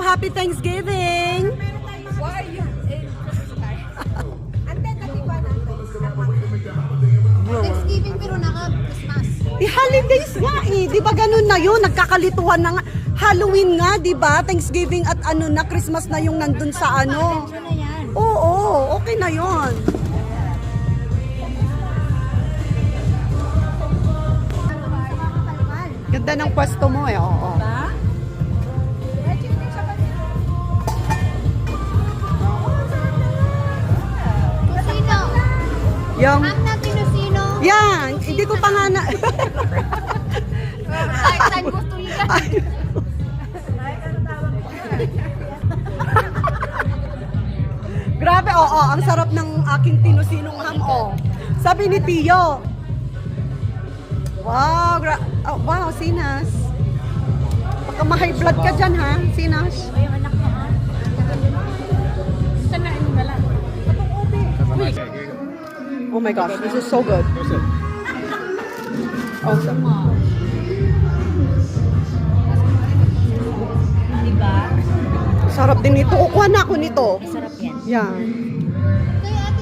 Happy Thanksgiving! Why are you in Thanksgiving pero naka-Christmas. Holidays nga eh. Di ba ganun na yun? Nagkakalituhan na nga. Halloween nga, di ba? Thanksgiving at ano na, Christmas na yung nandun sa ano. Ano na yan? Oo, okay na yun. Ganda ng pwesto mo eh, oo. Ba? Kusino? Yung, Ang na kinusino? yan, hindi ko pa nga na... Ay, saan gusto niya? Grabe, oo, ang sarap ng aking tinusinong ham, oh. Sabi ni Tio. Wow, wow, Sinas. Baka ma-high blood ka dyan, ha, Sinas? Ay, yung anak mo, ha? Sanain mo na lang. Oh my gosh, this is so good. Awesome. Diba? Sarap din nito. Kukuha na ako nito. Sarap yan. Yeah. Kaya ate,